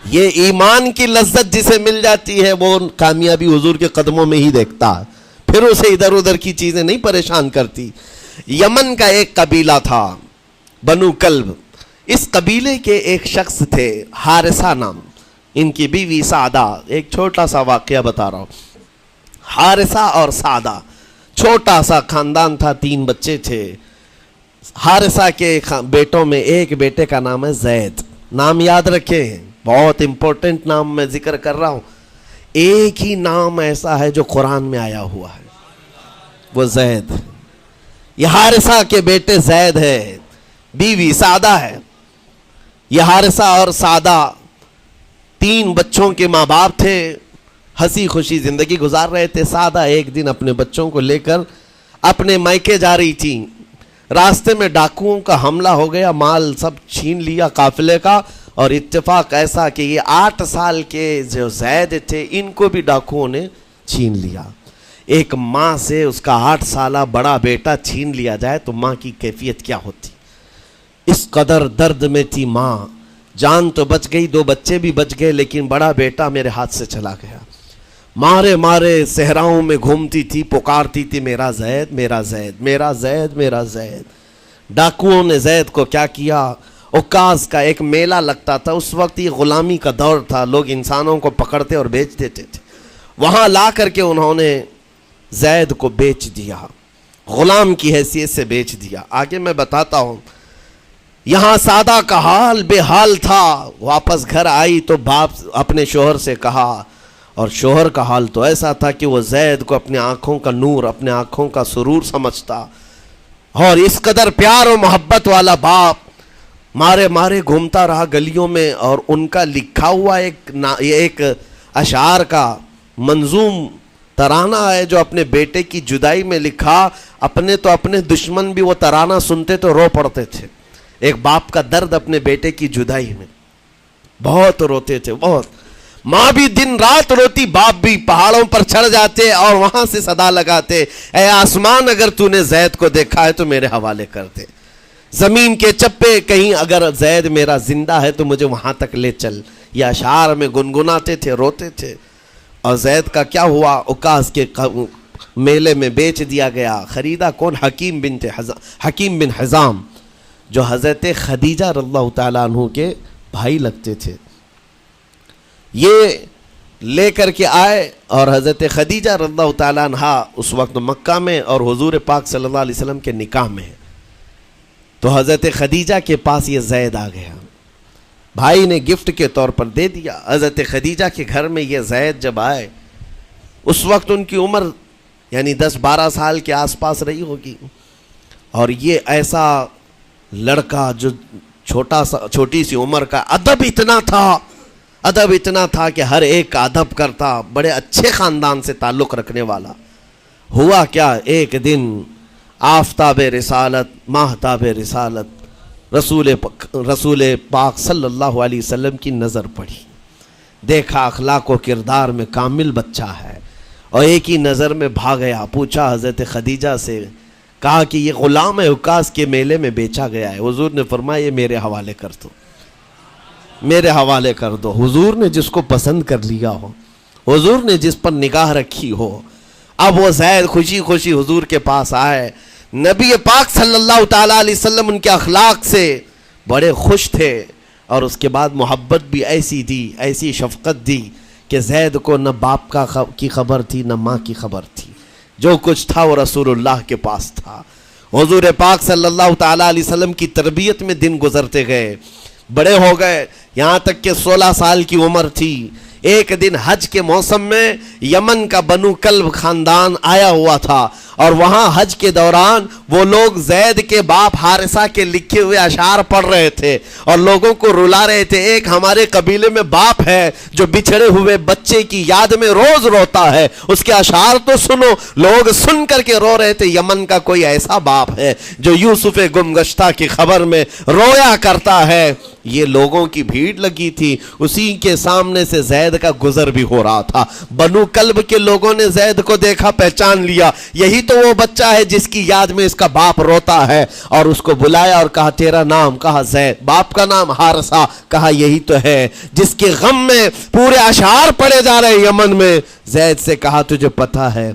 یہ ایمان کی لذت جسے مل جاتی ہے وہ کامیابی حضور کے قدموں میں ہی دیکھتا ہے، پھر اسے ادھر ادھر کی چیزیں نہیں پریشان کرتی۔ یمن کا ایک قبیلہ تھا بنو کلب، اس قبیلے کے ایک شخص تھے حارثہ نام، ان کی بیوی سعدہ۔ ایک چھوٹا سا واقعہ بتا رہا ہوں۔ حارثہ اور سعدہ چھوٹا سا خاندان تھا، 3 بچے تھے۔ حارثہ کے بیٹوں میں ایک بیٹے کا نام ہے زید، نام یاد رکھے، بہت امپورٹنٹ نام میں ذکر کر رہا ہوں۔ ایک ہی نام ایسا ہے جو قرآن میں آیا ہوا ہے، وہ زید۔ یہ حارثہ کے بیٹے زید ہے، بیوی سعدہ ہے۔ یہ حارثہ اور سعدہ 3 بچوں کے ماں باپ تھے، ہنسی خوشی زندگی گزار رہے تھے۔ سعدہ ایک دن اپنے بچوں کو لے کر اپنے میکے جا رہی تھی، راستے میں ڈاکوؤں کا حملہ ہو گیا، مال سب چھین لیا قافلے کا، اور اتفاق ایسا کہ یہ 8 سال کے جو زید تھے ان کو بھی ڈاکوؤں نے چھین لیا۔ ایک ماں سے اس کا 8 سالہ بڑا بیٹا چھین لیا جائے تو ماں کی کیفیت کیا ہوتی؟ اس قدر درد میں تھی ماں، جان تو بچ گئی، 2 بچے بھی بچ گئے، لیکن بڑا بیٹا میرے ہاتھ سے چلا گیا۔ مارے مارے صحراؤں میں گھومتی تھی، پکارتی تھی میرا زید میرا زید میرا زید میرا زید۔ ڈاکوؤں نے زید کو کیا کیا؟ عکاظ کا ایک میلہ لگتا تھا، اس وقت یہ غلامی کا دور تھا، لوگ انسانوں کو پکڑتے اور بیچ دیتے تھے، وہاں لا کر کے انہوں نے زید کو بیچ دیا، غلام کی حیثیت سے بیچ دیا۔ آگے میں بتاتا ہوں۔ یہاں سعدہ کا حال بے حال تھا، واپس گھر آئی تو باپ اپنے شوہر سے کہا، اور شوہر کا حال تو ایسا تھا کہ وہ زید کو اپنے آنکھوں کا نور، اپنے آنکھوں کا سرور سمجھتا، اور اس قدر پیار و محبت والا باپ مارے مارے گھومتا رہا گلیوں میں، اور ان کا لکھا ہوا ایک اشعار کا منظوم ترانہ ہے جو اپنے بیٹے کی جدائی میں لکھا۔ اپنے تو اپنے دشمن بھی وہ ترانہ سنتے تو رو پڑتے تھے۔ ایک باپ کا درد اپنے بیٹے کی جدائی میں، بہت روتے تھے، بہت۔ ماں بھی دن رات روتی، باپ بھی پہاڑوں پر چڑھ جاتے اور وہاں سے صدا لگاتے، اے آسمان اگر تو نے زید کو دیکھا ہے تو میرے حوالے کر دے، زمین کے چپے کہیں اگر زید میرا زندہ ہے تو مجھے وہاں تک لے چل۔ یہ اشعار میں گنگناتے تھے، روتے تھے۔ اور زید کا کیا ہوا؟ عکاظ کے میلے میں بیچ دیا گیا۔ خریدا کون؟ حکیم بن حزام، جو حضرت خدیجہ رضی اللہ تعالیٰ عنہ کے بھائی لگتے تھے۔ یہ لے کر کے آئے اور حضرت خدیجہ رضی اللہ تعالیٰ عنہ اس وقت مکہ میں اور حضور پاک صلی اللہ علیہ وسلم کے نکاح میں، تو حضرت خدیجہ کے پاس یہ زید آ گیا، بھائی نے گفٹ کے طور پر دے دیا۔ حضرت خدیجہ کے گھر میں یہ زید جب آئے، اس وقت ان کی عمر یعنی 10-12 سال کے آس پاس رہی ہوگی، اور یہ ایسا لڑکا جو چھوٹی سی عمر کا، ادب اتنا تھا، ادب اتنا تھا کہ ہر ایک کا ادب کرتا، بڑے اچھے خاندان سے تعلق رکھنے والا۔ ہوا کیا، ایک دن آفتاب رسالت، ماہتاب رسالت رسول پاک صلی اللہ علیہ وسلم کی نظر پڑی، دیکھا اخلاق و کردار میں کامل بچہ ہے، اور ایک ہی نظر میں بھاگ گیا۔ پوچھا حضرت خدیجہ سے، کہا کہ یہ غلام عکاظ کے میلے میں بیچا گیا ہے۔ حضور نے فرمایا یہ میرے حوالے کر دو، میرے حوالے کر دو۔ حضور نے جس کو پسند کر لیا ہو، حضور نے جس پر نگاہ رکھی ہو، اب وہ زید خوشی خوشی حضور کے پاس آئے۔ نبی پاک صلی اللہ تعالیٰ علیہ وسلم ان کے اخلاق سے بڑے خوش تھے، اور اس کے بعد محبت بھی ایسی دی، ایسی شفقت دی کہ زید کو نہ باپ کی خبر تھی نہ ماں کی خبر تھی، جو کچھ تھا وہ رسول اللہ کے پاس تھا۔ حضور پاک صلی اللہ تعالیٰ علیہ وسلم کی تربیت میں دن گزرتے گئے، بڑے ہو گئے، یہاں تک کہ 16 سال کی عمر تھی۔ ایک دن حج کے موسم میں یمن کا بنو کلب خاندان آیا ہوا تھا، اور وہاں حج کے دوران وہ لوگ زید کے باپ حارثہ کے لکھے ہوئے اشعار پڑھ رہے تھے اور لوگوں کو رلا رہے تھے۔ ایک ہمارے قبیلے میں باپ ہے جو بچھڑے ہوئے بچے کی یاد میں روز روتا ہے، اس کے اشعار تو سنو۔ لوگ سن کر کے رو رہے تھے، یمن کا کوئی ایسا باپ ہے جو یوسف گم گشتہ کی خبر میں رویا کرتا ہے۔ یہ لوگوں کی بھیڑ لگی تھی، اسی کے سامنے سے زید کا گزر بھی ہو رہا تھا۔ بنو کلب کے لوگوں نے زید کو دیکھا، پہچان لیا، یہی تو وہ بچہ ہے جس کی یاد میں اس کا باپ روتا ہے، اور اس کو بلایا اور کہا تیرا نام؟ کہا زید۔ باپ کا نام حارثہ؟ کہا یہی تو ہے جس کے غم میں پورے اشعار پڑھے جا رہے یمن میں۔ زید سے کہا تجھے پتہ ہے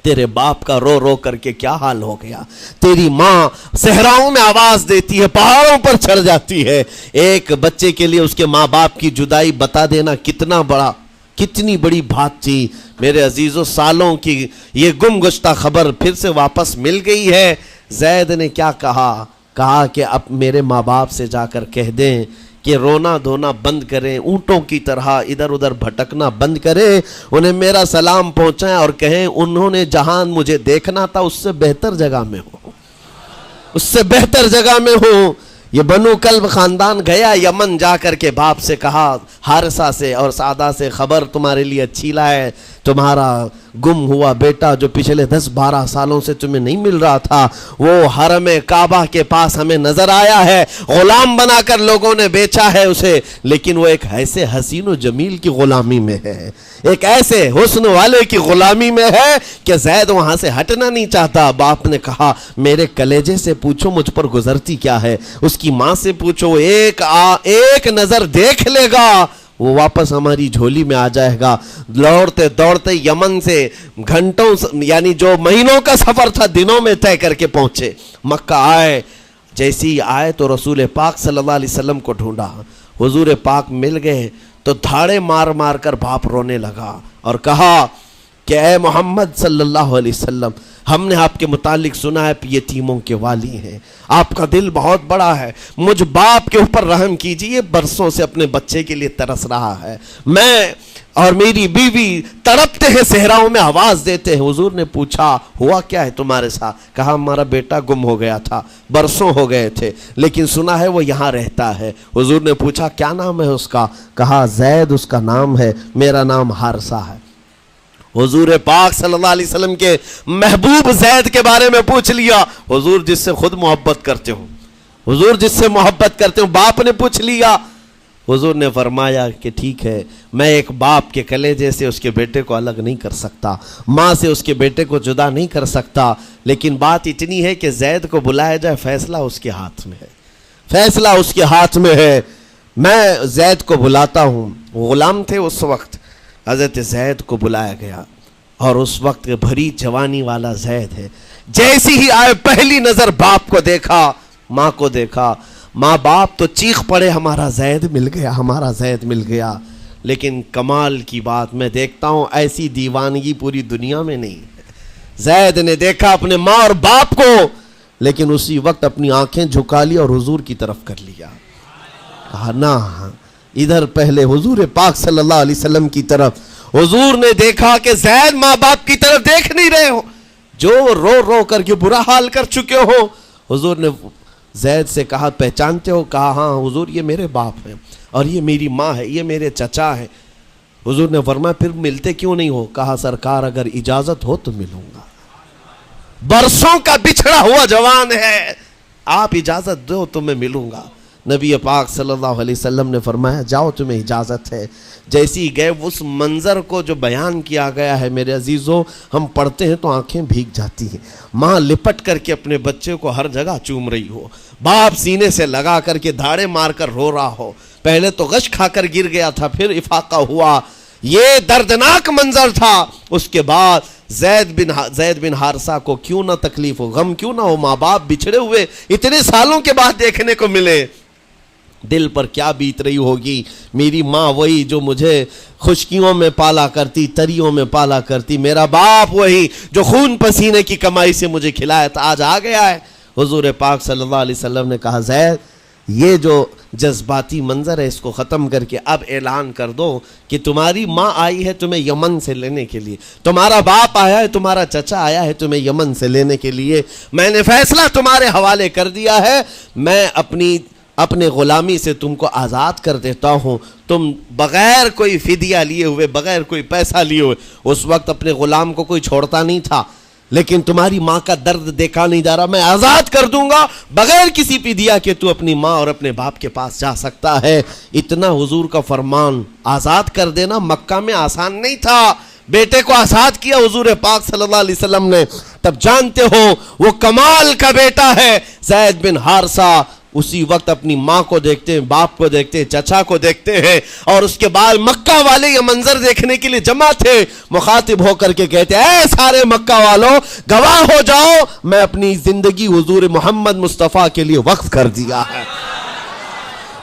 تیرے باپ کا رو رو کر کے کیا حال ہو گیا؟ تیری ماں صحراؤں میں آواز دیتی ہے، پہاڑوں پر چڑھ جاتی ہے۔ ایک بچے کے لیے اس کے ماں باپ کی جدائی بتا دینا کتنی بڑی بات تھی۔ میرے عزیزو، سالوں کی یہ گم گشتہ خبر پھر سے واپس مل گئی ہے۔ زید نے کیا کہا کہ اب میرے ماں باپ سے جا کر کہہ دیں کہ رونا دھونا بند کریں، اونٹوں کی طرح ادھر ادھر بھٹکنا بند کریں، انہیں میرا سلام پہنچائیں اور کہیں انہوں نے جہاں مجھے دیکھنا تھا اس سے بہتر جگہ میں ہوں، اس سے بہتر جگہ میں ہوں۔ یہ بنو کلب خاندان گیا یمن، جا کر کے باپ سے کہا، حارثہ سے اور سعدہ سے، خبر تمہارے لیے اچھی لائے، تمہارا گم ہوا بیٹا جو پچھلے 10-12 سالوں سے تمہیں نہیں مل رہا تھا، وہ حرم کعبہ کے پاس ہمیں نظر آیا ہے، غلام بنا کر لوگوں نے بیچا ہے اسے، لیکن وہ ایک ایسے حسین و جمیل کی غلامی میں ہے، ایک ایسے حسن والے کی غلامی میں ہے کہ زید وہاں سے ہٹنا نہیں چاہتا۔ باپ نے کہا میرے کلیجے سے پوچھو مجھ پر گزرتی کیا ہے، اس کی ماں سے پوچھو، ایک نظر دیکھ لے گا وہ واپس ہماری جھولی میں آ جائے گا۔ دوڑتے دوڑتے یمن سے گھنٹوں، یعنی جو مہینوں کا سفر تھا، دنوں میں طے کر کے پہنچے مکہ آئے۔ جیسی آئے تو رسول پاک صلی اللہ علیہ وسلم کو ڈھونڈا، حضور پاک مل گئے تو دھاڑے مار مار کر باپ رونے لگا اور کہا کہ اے محمد صلی اللہ علیہ وسلم، ہم نے آپ کے متعلق سنا ہے یتیموں کے والی ہیں، آپ کا دل بہت بڑا ہے، مجھ باپ کے اوپر رحم کیجئے، برسوں سے اپنے بچے کے لیے ترس رہا ہے، میں اور میری بیوی تڑپتے ہیں، صحراؤں میں آواز دیتے ہیں۔ حضور نے پوچھا ہوا کیا ہے تمہارے ساتھ؟ کہا ہمارا بیٹا گم ہو گیا تھا، برسوں ہو گئے تھے، لیکن سنا ہے وہ یہاں رہتا ہے۔ حضور نے پوچھا کیا نام ہے اس کا؟ کہا زید اس کا نام ہے، میرا نام حارثہ ہے۔ حضور پاک صلی اللہ علیہ وسلم کے محبوب زید کے بارے میں پوچھ لیا۔ حضور جس سے خود محبت کرتے ہو، حضور جس سے محبت کرتے ہو، باپ نے پوچھ لیا۔ حضور نے فرمایا کہ ٹھیک ہے، میں ایک باپ کے کلیجے سے اس کے بیٹے کو الگ نہیں کر سکتا، ماں سے اس کے بیٹے کو جدا نہیں کر سکتا، لیکن بات اتنی ہے کہ زید کو بلایا جائے، فیصلہ اس کے ہاتھ میں ہے، فیصلہ اس کے ہاتھ میں ہے۔ میں زید کو بلاتا ہوں۔ غلام تھے اس وقت، حضرت زید کو بلایا گیا، اور اس وقت بھری جوانی والا زید ہے۔ جیسی ہی آئے پہلی نظر باپ کو دیکھا، ماں کو دیکھا، ماں باپ تو چیخ پڑے ہمارا زید مل گیا، ہمارا زید مل گیا۔ لیکن کمال کی بات میں دیکھتا ہوں ایسی دیوانگی پوری دنیا میں نہیں ہے۔ زید نے دیکھا اپنے ماں اور باپ کو، لیکن اسی وقت اپنی آنکھیں جھکا لی اور حضور کی طرف کر لیا، کہا نہ، ادھر پہلے حضور پاک صلی اللہ علیہ وسلم کی طرف۔ حضور نے دیکھا کہ زید ماں باپ کی طرف دیکھ نہیں رہے ہو، جو رو رو کر کے برا حال کر چکے ہو۔ حضور نے زید سے کہا پہچانتے ہو؟ کہا ہاں حضور یہ میرے باپ ہیں، اور یہ میری ماں ہے، یہ میرے چچا ہے۔ حضور نے فرمایا پھر ملتے کیوں نہیں ہو؟ کہا سرکار اگر اجازت ہو تو ملوں گا، برسوں کا بچھڑا ہوا جوان ہے، آپ اجازت دو تو میں ملوں گا۔ نبی پاک صلی اللہ علیہ وسلم نے فرمایا جاؤ تمہیں اجازت ہے۔ جیسی گئے اس منظر کو جو بیان کیا گیا ہے میرے عزیزوں، ہم پڑھتے ہیں تو آنکھیں بھیگ جاتی ہیں۔ ماں لپٹ کر کے اپنے بچے کو ہر جگہ چوم رہی ہو، باپ سینے سے لگا کر کے دھاڑے مار کر رو رہا ہو، پہلے تو غش کھا کر گر گیا تھا، پھر افاقہ ہوا، یہ دردناک منظر تھا۔ اس کے بعد زید بن حارثہ کو کیوں نہ تکلیف ہو، غم کیوں نہ ہو، ماں باپ بچھڑے ہوئے اتنے سالوں کے بعد دیکھنے کو ملے، دل پر کیا بیت رہی ہوگی۔ میری ماں وہی جو مجھے خشکیوں میں پالا کرتی، تریوں میں پالا کرتی، میرا باپ وہی جو خون پسینے کی کمائی سے مجھے کھلایا تھا، آج آ گیا ہے۔ حضور پاک صلی اللہ علیہ وسلم نے کہا زید یہ جو جذباتی منظر ہے اس کو ختم کر کے اب اعلان کر دو کہ تمہاری ماں آئی ہے تمہیں یمن سے لینے کے لیے، تمہارا باپ آیا ہے، تمہارا چچا آیا ہے تمہیں یمن سے لینے کے لیے، میں نے فیصلہ تمہارے حوالے کر دیا ہے، میں اپنے غلامی سے تم کو آزاد کر دیتا ہوں، تم بغیر کوئی فدیہ لیے ہوئے، بغیر کوئی پیسہ لیے ہوئے، اس وقت اپنے غلام کو کوئی چھوڑتا نہیں تھا، لیکن تمہاری ماں کا درد دیکھا نہیں جا رہا، میں آزاد کر دوں گا بغیر کسی فدیہ کے، تو اپنی ماں اور اپنے باپ کے پاس جا سکتا ہے۔ اتنا حضور کا فرمان، آزاد کر دینا مکہ میں آسان نہیں تھا۔ بیٹے کو آزاد کیا حضور پاک صلی اللہ علیہ وسلم نے، تب جانتے ہو وہ کمال کا بیٹا ہے زید بن حارثہ۔ اسی وقت اپنی ماں کو دیکھتے ہیں، باپ کو دیکھتے ہیں، چچا کو دیکھتے ہیں، اور اس کے بعد مکہ والے یہ منظر دیکھنے کے لیے جمع تھے، مخاطب ہو کر کے کہتے ہیں اے سارے مکہ والوں گواہ ہو جاؤ، میں اپنی زندگی حضور محمد مصطفیٰ کے لیے وقف کر دیا ہے،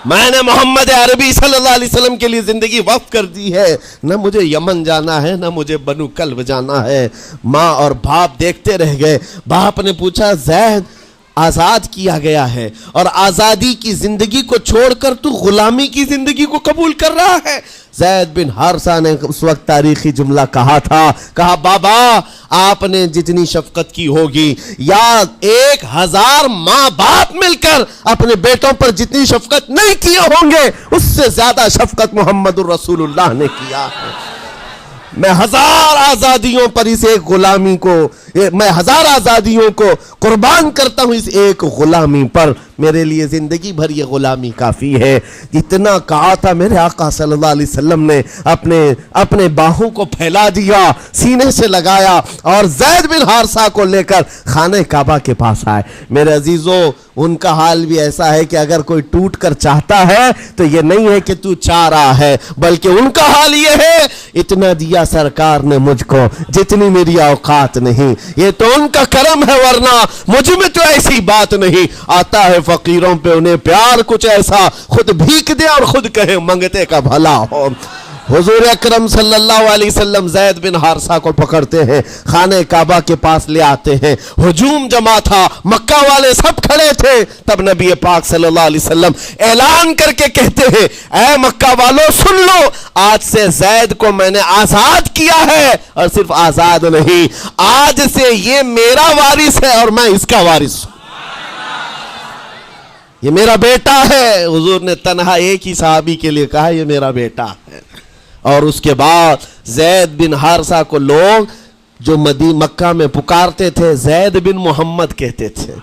میں نے محمد عربی صلی اللہ علیہ وسلم کے لیے زندگی وقف کر دی ہے، نہ مجھے یمن جانا ہے نہ مجھے بنو کلب جانا ہے۔ ماں اور باپ دیکھتے رہ گئے۔ باپ نے پوچھا زید آزاد کیا گیا ہے اور آزادی کی زندگی کو چھوڑ کر تو غلامی کی زندگی کو قبول کر رہا ہے؟ زید بن حارثہ نے اس وقت تاریخی جملہ کہا تھا، کہا بابا آپ نے جتنی شفقت کی ہوگی یا 1000 ماں باپ مل کر اپنے بیٹوں پر جتنی شفقت نہیں کیے ہوں گے اس سے زیادہ شفقت محمد الرسول اللہ نے کیا ہے۔ میں 1000 آزادیوں پر اس ایک غلامی کو، میں 1000 آزادیوں کو قربان کرتا ہوں اس ایک غلامی پر، میرے لیے زندگی بھر یہ غلامی کافی ہے۔ اتنا کہا تھا میرے آقا صلی اللہ علیہ وسلم نے اپنے باہوں کو پھیلا دیا، سینے سے لگایا اور زید بن حارثہ کو لے کر خانہ کعبہ کے پاس آئے۔ میرے عزیزو ان کا حال بھی ایسا ہے کہ اگر کوئی ٹوٹ کر چاہتا ہے تو یہ نہیں ہے کہ تو چاہ رہا ہے، بلکہ ان کا حال یہ ہے اتنا دیا سرکار نے مجھ کو جتنی میری اوقات نہیں، یہ تو ان کا کرم ہے ورنہ مجھ میں تو ایسی بات نہیں۔ آتا ہے فقیروں پہ انہیں پیار کچھ ایسا، خود بھیک دے اور خود کہے منگتے کا بھلا ہو۔ حضور اکرم صلی اللہ علیہ وسلم زید بن حارثہ کو پکڑتے ہیں، خانہ کعبہ کے پاس لے آتے ہیں، ہجوم جمع تھا، مکہ والے سب کھڑے تھے، تب نبی پاک صلی اللہ علیہ وسلم اعلان کر کے کہتے ہیں اے مکہ والوں سن لو، آج سے زید کو میں نے آزاد کیا ہے، اور صرف آزاد نہیں، آج سے یہ میرا وارث ہے اور میں اس کا وارث ہوں، یہ میرا بیٹا ہے۔ حضور نے تنہا ایک ہی صحابی کے لیے کہا یہ میرا بیٹا ہے۔ اور اس کے بعد زید بن حارثہ کو لوگ جو مکہ میں پکارتے تھے زید بن محمد کہتے تھے،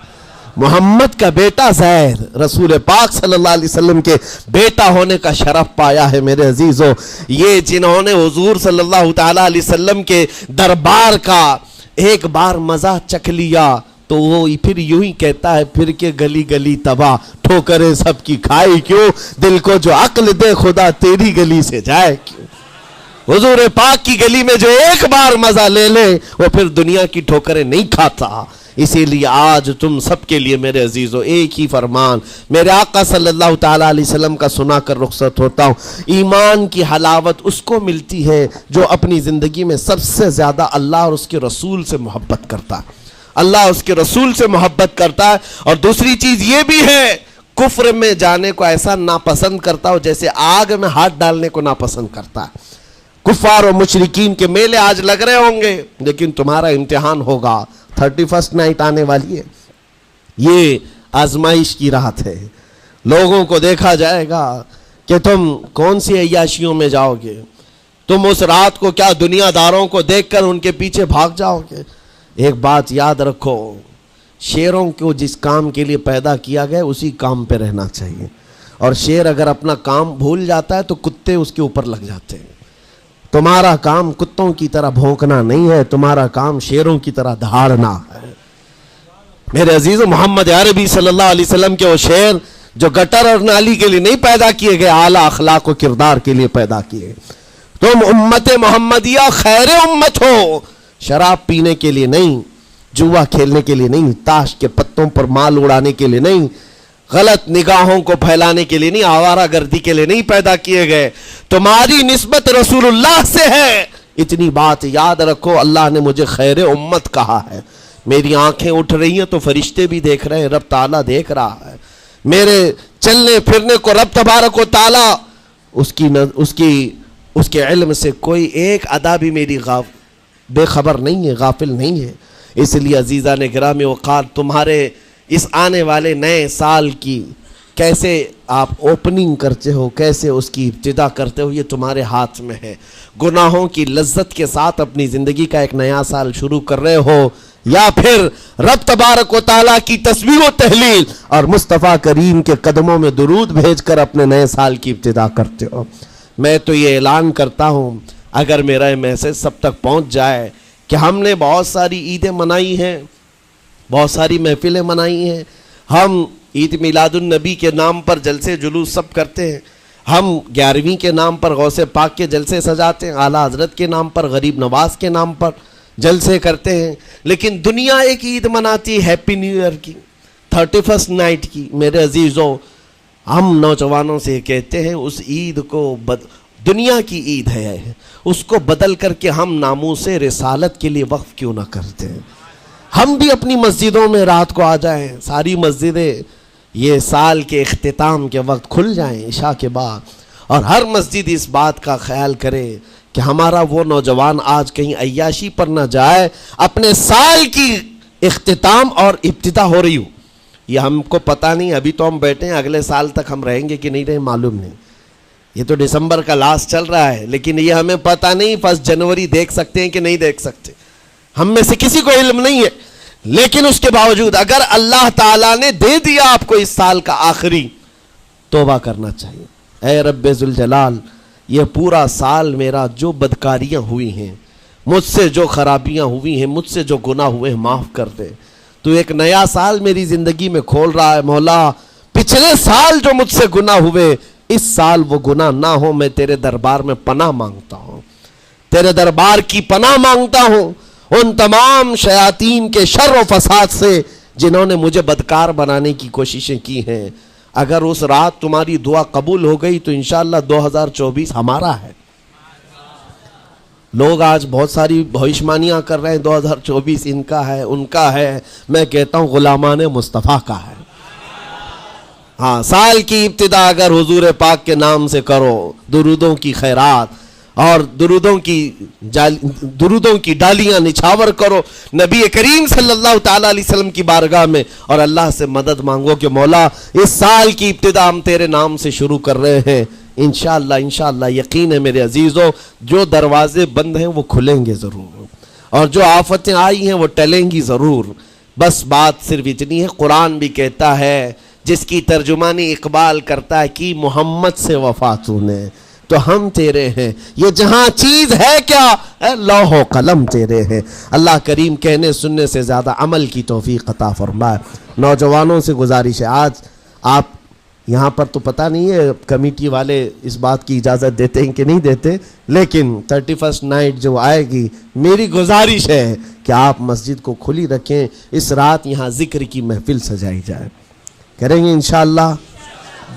محمد کا بیٹا زید، رسول پاک صلی اللہ علیہ وسلم کے بیٹا ہونے کا شرف پایا ہے۔ میرے عزیزو یہ جنہوں نے حضور صلی اللہ تعالی علیہ وسلم کے دربار کا ایک بار مزہ چکھ لیا تو وہ پھر یوں ہی کہتا ہے پھر کے گلی گلی تباہ، ٹھوکریں سب کی کھائی کیوں، دل کو جو عقل دے خدا تیری گلی سے جائے کیوں۔ حضور پاک کی گلی میں جو ایک بار مزہ لے لے وہ پھر دنیا کی ٹھوکریں نہیں کھاتا۔ اسی لیے آج تم سب کے لیے میرے عزیزو ایک ہی فرمان میرے آقا صلی اللہ تعالی علیہ وسلم کا سنا کر رخصت ہوتا ہوں۔ ایمان کی حلاوت اس کو ملتی ہے جو اپنی زندگی میں سب سے زیادہ اللہ اور اس کے رسول سے محبت کرتا ہے، اللہ اس کے رسول سے محبت کرتا ہے۔ اور دوسری چیز یہ بھی ہے کفر میں جانے کو ایسا ناپسند کرتا ہو جیسے آگ میں ہاتھ ڈالنے کو ناپسند کرتا ہے۔ کفار و مشرکین کے میلے آج لگ رہے ہوں گے لیکن تمہارا امتحان ہوگا، 31 نائٹ آنے والی ہے، یہ آزمائش کی رات ہے۔ لوگوں کو دیکھا جائے گا کہ تم کون سی عیاشیوں میں جاؤ گے؟ تم اس رات کو کیا دنیا داروں کو دیکھ کر ان کے پیچھے بھاگ جاؤ گے؟ ایک بات یاد رکھو، شیروں کو جس کام کے لیے پیدا کیا گیا اسی کام پہ رہنا چاہیے، اور شیر اگر اپنا کام بھول جاتا ہے تو کتے اس کے اوپر لگ جاتے ہیں۔ تمہارا کام کتوں کی طرح بھونکنا نہیں ہے، تمہارا کام شیروں کی طرح دہاڑنا ہے۔ میرے عزیز محمد عربی صلی اللہ علیہ وسلم کے وہ شیر جو گٹر اور نالی کے لیے نہیں پیدا کیے گئے، اعلیٰ اخلاق و کردار کے لیے پیدا کیے۔ تم امت محمدیہ خیر امت ہو، شراب پینے کے لیے نہیں، جوا کھیلنے کے لیے نہیں، تاش کے پتوں پر مال اڑانے کے لیے نہیں، غلط نگاہوں کو پھیلانے کے لیے نہیں، آوارہ گردی کے لیے نہیں پیدا کیے گئے۔ تمہاری نسبت رسول اللہ سے ہے، اتنی بات یاد رکھو۔ اللہ نے مجھے خیر امت کہا ہے۔ میری آنکھیں اٹھ رہی ہیں تو فرشتے بھی دیکھ رہے ہیں، رب تعالیٰ دیکھ رہا ہے۔ میرے چلنے پھرنے کو رب تبارک و تعالیٰ اس کے علم سے کوئی ایک ادا بھی میری بے خبر نہیں ہے، غافل نہیں ہے۔ اس لیے عزیزان گرامی وقار، تمہارے اس آنے والے نئے سال کی کیسے آپ اوپننگ کرتے ہو، کیسے اس کی ابتدا کرتے ہو، یہ تمہارے ہاتھ میں ہے۔ گناہوں کی لذت کے ساتھ اپنی زندگی کا ایک نیا سال شروع کر رہے ہو، یا پھر رب تبارک و تعالیٰ کی تسبیح و تہلیل اور مصطفیٰ کریم کے قدموں میں درود بھیج کر اپنے نئے سال کی ابتدا کرتے ہو۔ میں تو یہ اعلان کرتا ہوں، اگر میرا یہ میسج سب تک پہنچ جائے کہ ہم نے بہت ساری عیدیں منائی ہیں، بہت ساری محفلیں منائی ہیں، ہم عید میلاد النبی کے نام پر جلسے جلوس سب کرتے ہیں، ہم 11ویں کے نام پر غوث پاک کے جلسے سجاتے ہیں، اعلیٰ حضرت کے نام پر، غریب نواز کے نام پر جلسے کرتے ہیں، لیکن دنیا ایک عید مناتی ہے ہیپی نیو ایئر کی، 31st نائٹ کی۔ میرے عزیزوں، ہم نوجوانوں سے کہتے ہیں اس عید کو دنیا کی عید ہے، اس کو بدل کر کے ہم ناموس رسالت کے لیے وقف کیوں نہ کرتے ہیں؟ ہم بھی اپنی مسجدوں میں رات کو آ جائیں، ساری مسجدیں یہ سال کے اختتام کے وقت کھل جائیں عشاء کے بعد، اور ہر مسجد اس بات کا خیال کرے کہ ہمارا وہ نوجوان آج کہیں عیاشی پر نہ جائے، اپنے سال کی اختتام اور ابتدا ہو رہی ہو۔ یہ ہم کو پتہ نہیں، ابھی تو ہم بیٹھے ہیں، اگلے سال تک ہم رہیں گے کہ نہیں رہیں معلوم نہیں۔ یہ تو دسمبر کا لاسٹ چل رہا ہے، لیکن یہ ہمیں پتہ نہیں 1 جنوری دیکھ سکتے ہیں کہ نہیں دیکھ سکتے، ہم میں سے کسی کو علم نہیں ہے۔ لیکن اس کے باوجود اگر اللہ تعالیٰ نے دے دیا آپ کو اس سال کا آخری، توبہ کرنا چاہیے۔ اے رب ذوالجلال، یہ پورا سال میرا جو بدکاریاں ہوئی ہیں، مجھ سے جو خرابیاں ہوئی ہیں، مجھ سے جو گناہ ہوئے ہیں، معاف کر دے۔ تو ایک نیا سال میری زندگی میں کھول رہا ہے، مولا پچھلے سال جو مجھ سے گناہ ہوئے، اس سال وہ گناہ نہ ہو۔ میں تیرے دربار میں پناہ مانگتا ہوں، تیرے دربار کی پناہ مانگتا ہوں ان تمام شیاطین کے شر و فساد سے جنہوں نے مجھے بدکار بنانے کی کوششیں کی ہیں۔ اگر اس رات تمہاری دعا قبول ہو گئی تو انشاءاللہ 2024 ہمارا ہے۔ لوگ آج بہت ساری بھوشمانیاں کر رہے ہیں، 2024 ان کا ہے، ان کا ہے۔ میں کہتا ہوں غلامان مصطفیٰ کا ہے۔ ہاں، سال کی ابتدا اگر حضور پاک کے نام سے کرو، درودوں کی خیرات اور درودوں کی ڈالیاں نچھاور کرو نبی کریم صلی اللہ تعالیٰ علیہ وسلم کی بارگاہ میں، اور اللہ سے مدد مانگو کہ مولا اس سال کی ابتدا ہم تیرے نام سے شروع کر رہے ہیں۔ انشاءاللہ یقین ہے میرے عزیزوں، جو دروازے بند ہیں وہ کھلیں گے ضرور، اور جو آفتیں آئی ہیں وہ ٹلیں گی ضرور۔ بس بات صرف اتنی ہے، قرآن بھی کہتا ہے، جس کی ترجمانی اقبال کرتا ہے کہ محمد سے وفا نے تو ہم تیرے ہیں، یہ جہاں چیز ہے کیا، اے لوح و قلم تیرے ہیں۔ اللہ کریم کہنے سننے سے زیادہ عمل کی توفیق عطا فرمائے۔ نوجوانوں سے گزارش ہے، آج آپ یہاں پر تو پتہ نہیں ہے کمیٹی والے اس بات کی اجازت دیتے ہیں کہ نہیں دیتے، لیکن 31st نائٹ جو آئے گی، میری گزارش ہے کہ آپ مسجد کو کھلی رکھیں، اس رات یہاں ذکر کی محفل سجائی جائے، کریں گے انشاءاللہ۔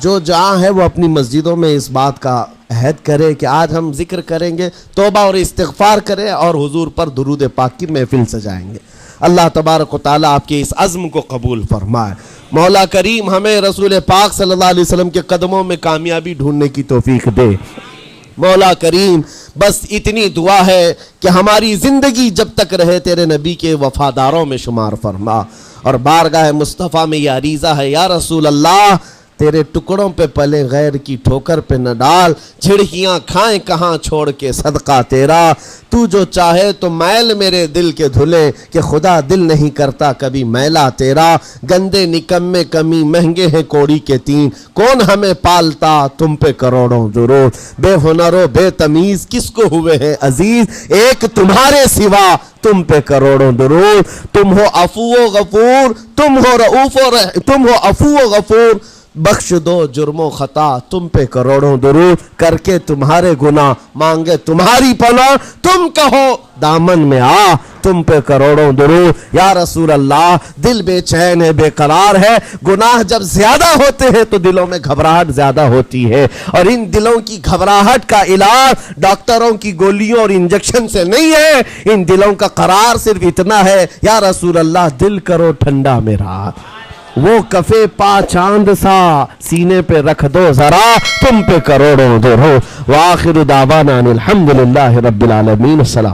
جو جہاں ہے وہ اپنی مسجدوں میں اس بات کا عہد کرے کہ آج ہم ذکر کریں گے، توبہ اور استغفار کریں، اور حضور پر درود پاک کی محفل سجائیں گے۔ اللہ تبارک و تعالیٰ آپ کے اس عزم کو قبول فرمائے۔ مولا کریم ہمیں رسول پاک صلی اللہ علیہ وسلم کے قدموں میں کامیابی ڈھونڈنے کی توفیق دے۔ مولا کریم بس اتنی دعا ہے کہ ہماری زندگی جب تک رہے تیرے نبی کے وفاداروں میں شمار فرما، اور بارگاہ مصطفیٰ میں یہ عریضہ ہے، یا رسول اللہ تیرے ٹکڑوں پہ پلے غیر کی ٹھوکر پہ نہ ڈال، جھڑکیاں کھائیں کہاں چھوڑ کے صدقہ تیرا، تو جو چاہے تو میل میرے دل کے دھلے، کہ خدا دل نہیں کرتا کبھی میلا تیرا، گندے نکمے کمی مہنگے ہیں کوڑی کے تین، کون ہمیں پالتا تم پہ کروڑوں درود، بے ہنر و بے تمیز کس کو ہوئے ہیں عزیز، ایک تمہارے سوا تم پہ کروڑوں درود، تم ہو عفو و غفور، تم ہو عفو و غفور، بخش دو جرم و خطا تم پہ کروڑوں درود، کر کے تمہارے گناہ مانگے تمہاری پناہ، تم کہو دامن میں آ تم پہ کروڑوں درود، یا رسول اللہ دل بے چین ہے بے قرار ہے، گناہ جب زیادہ ہوتے ہیں تو دلوں میں گھبراہٹ زیادہ ہوتی ہے، اور ان دلوں کی گھبراہٹ کا علاج ڈاکٹروں کی گولیوں اور انجیکشن سے نہیں ہے، ان دلوں کا قرار صرف اتنا ہے، یا رسول اللہ دل کرو ٹھنڈا میرا، وہ کفے پا چاند سا سینے پہ رکھ دو ذرا تم پہ کروڑوں درود، وآخر دعوانا الحمدللہ رب العالمین، السلام۔